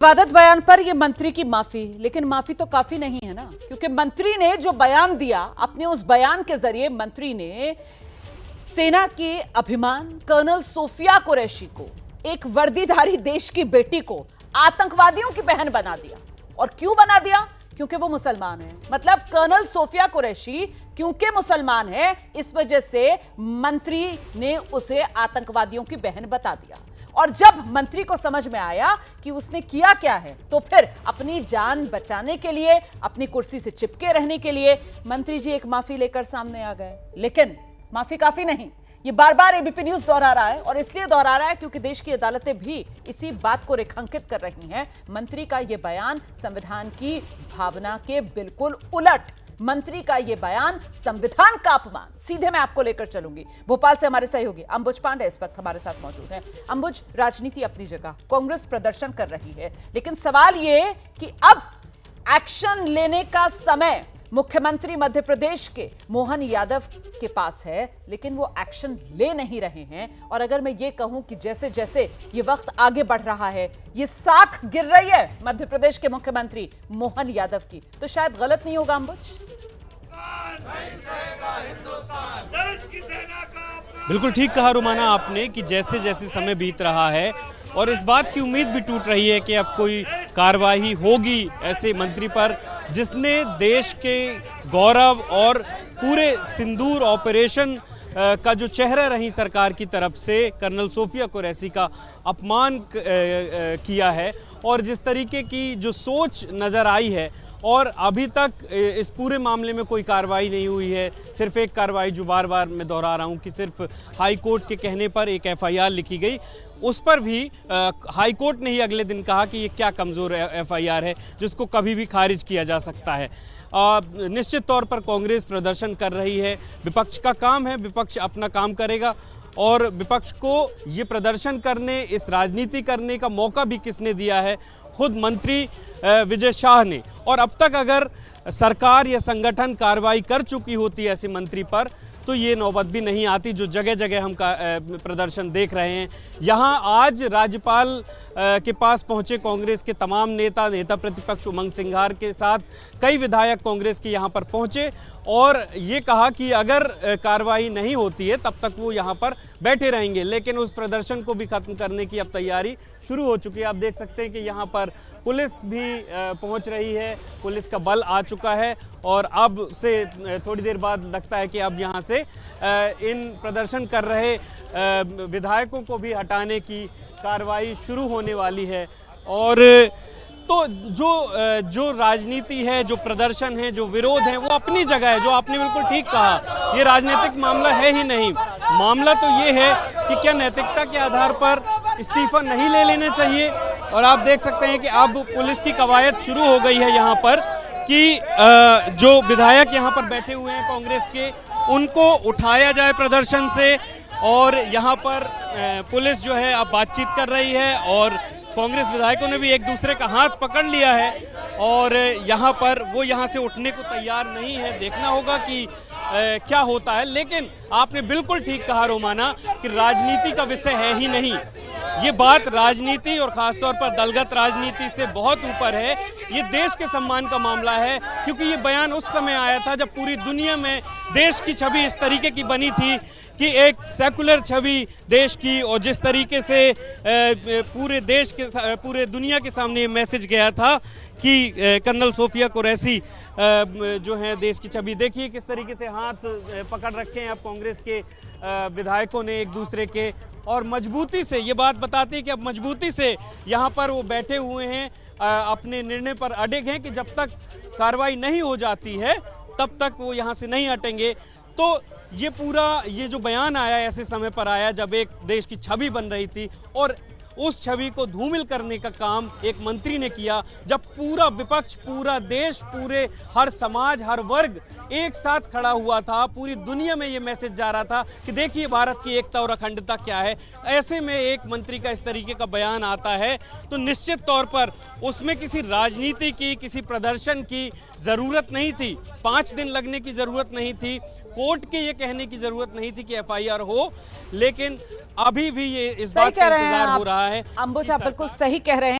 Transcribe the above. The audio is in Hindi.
विवादित बयान पर ये मंत्री की माफी, लेकिन माफी तो काफी नहीं है ना, क्योंकि मंत्री ने जो बयान दिया, अपने उस बयान के जरिए मंत्री ने सेना के अभिमान कर्नल सोफिया कुरैशी को, एक वर्दीधारी देश की बेटी को आतंकवादियों की बहन बना दिया। और क्यों बना दिया? क्योंकि वो मुसलमान है। मतलब कर्नल सोफिया कुरैशी क्योंकि मुसलमान है, इस वजह से मंत्री ने उसे आतंकवादियों की बहन बता दिया। और जब मंत्री को समझ में आया कि उसने किया क्या है, तो फिर अपनी जान बचाने के लिए, अपनी कुर्सी से चिपके रहने के लिए मंत्री जी एक माफी लेकर सामने आ गए। लेकिन माफी काफी नहीं, ये बार बार एबीपी न्यूज दोहरा रहा है, और इसलिए दोहरा रहा है क्योंकि देश की अदालतें भी इसी बात को रेखांकित कर रही हैं। मंत्री का यह बयान संविधान की भावना के बिल्कुल उलट, मंत्री का यह बयान संविधान का अपमान। सीधे मैं आपको लेकर चलूंगी। भोपाल से हमारे सहयोगी अंबुज पांडे इस वक्त हमारे साथ मौजूद हैं। अंबुज, राजनीति अपनी जगह, कांग्रेस प्रदर्शन कर रही है, लेकिन सवाल यह कि अब एक्शन लेने का समय मुख्यमंत्री मध्य प्रदेश के मोहन यादव के पास है, लेकिन वो एक्शन ले नहीं रहे हैं। और अगर मैं ये कहूं कि जैसे जैसे ये वक्त आगे बढ़ रहा है, ये साख गिर रही है मध्य प्रदेश के मुख्यमंत्री मोहन यादव की, तो शायद गलत नहीं होगा अंबुज? बिल्कुल ठीक कहा रुमाना आपने कि जैसे जैसे समय बीत रहा है और इस बात की उम्मीद भी टूट रही है कि अब कोई कार्रवाई होगी ऐसे मंत्री पर जिसने देश के गौरव और पूरे सिंदूर ऑपरेशन का जो चेहरा रही सरकार की तरफ से कर्नल सोफिया कुरैशी का अपमान किया है, और जिस तरीके की जो सोच नज़र आई है, और अभी तक इस पूरे मामले में कोई कार्रवाई नहीं हुई है। सिर्फ एक कार्रवाई जो बार बार मैं दोहरा रहा हूँ कि सिर्फ हाई कोर्ट के कहने पर एक एफआईआर लिखी गई, उस पर भी हाई कोर्ट ने ही अगले दिन कहा कि ये क्या कमज़ोर एफआईआर है जिसको कभी भी खारिज किया जा सकता है। निश्चित तौर पर कांग्रेस प्रदर्शन कर रही है, विपक्ष का काम है, विपक्ष अपना काम करेगा, और विपक्ष को ये प्रदर्शन करने, इस राजनीति करने का मौका भी किसने दिया है? खुद मंत्री विजय शाह ने। और अब तक अगर सरकार या संगठन कार्रवाई कर चुकी होती है ऐसे मंत्री पर, तो ये नौबत भी नहीं आती जो जगह जगह हम प्रदर्शन देख रहे हैं। यहाँ आज राज्यपाल के पास पहुंचे कांग्रेस के तमाम नेता प्रतिपक्ष उमंग सिंघार के साथ कई विधायक कांग्रेस के यहाँ पर पहुंचे और ये कहा कि अगर कार्रवाई नहीं होती है तब तक वो यहाँ पर बैठे रहेंगे। लेकिन उस प्रदर्शन को भी खत्म करने की अब तैयारी शुरू हो चुकी है। आप देख सकते हैं कि यहाँ पर पुलिस भी पहुँच रही है, पुलिस का बल आ चुका है, और अब से थोड़ी देर बाद लगता है कि अब यहाँ से इन प्रदर्शन कर रहे विधायकों को भी हटाने की कार्रवाई शुरू होने वाली है। और तो जो राजनीति है, जो प्रदर्शन है, जो विरोध है, वो अपनी जगह है। जो आपने बिल्कुल ठीक कहा, ये राजनीतिक मामला है ही नहीं। मामला तो ये है कि क्या नैतिकता के आधार पर इस्तीफा नहीं ले लेने चाहिए। और आप देख सकते हैं कि अब पुलिस की कवायद शुरू हो गई है यहाँ पर कि जो विधायक यहाँ पर बैठे हुए हैं कांग्रेस के, उनको उठाया जाए प्रदर्शन से। और यहाँ पर पुलिस जो है अब बातचीत कर रही है, और कांग्रेस विधायकों ने भी एक दूसरे का हाथ पकड़ लिया है, और यहाँ पर वो यहाँ से उठने को तैयार नहीं है। देखना होगा कि क्या होता है। लेकिन आपने बिल्कुल ठीक कहा रोमाना कि राजनीति का विषय है ही नहीं। ये बात राजनीति और खासतौर पर दलगत राजनीति से बहुत ऊपर है। ये देश के सम्मान का मामला है, क्योंकि ये बयान उस समय आया था जब पूरी दुनिया में देश की छवि इस तरीके की बनी थी कि एक सेकुलर छवि देश की, और जिस तरीके से पूरे दुनिया के सामने मैसेज गया था कि कर्नल सोफिया कुरैशी जो है देश की छवि। देखिए किस तरीके से हाथ पकड़ रखे हैं अब कांग्रेस के विधायकों ने एक दूसरे के, और मजबूती से ये बात बताती है कि अब मजबूती से यहाँ पर वो बैठे हुए हैं, अपने निर्णय पर अडिग हैं कि जब तक कार्रवाई नहीं हो जाती है तब तक वो यहाँ से नहीं हटेंगे। तो ये जो बयान आया ऐसे समय पर आया जब एक देश की छवि बन रही थी, और उस छवि को धूमिल करने का काम एक मंत्री ने किया, जब पूरा विपक्ष, पूरा देश, पूरे हर समाज, हर वर्ग एक साथ खड़ा हुआ था। पूरी दुनिया में ये मैसेज जा रहा था कि देखिए भारत की एकता और अखंडता क्या है। ऐसे में एक मंत्री का इस तरीके का बयान आता है तो निश्चित तौर पर उसमें किसी राजनीति की, किसी प्रदर्शन की ज़रूरत नहीं थी। 5 दिन लगने की ज़रूरत नहीं थी, कोर्ट के ये कहने की ज़रूरत नहीं थी कि एफआईआर हो। लेकिन अभी भी ये इस बात का इंतजार हो रहा है। अंबुज, आप बिल्कुल सही कह रहे हैं।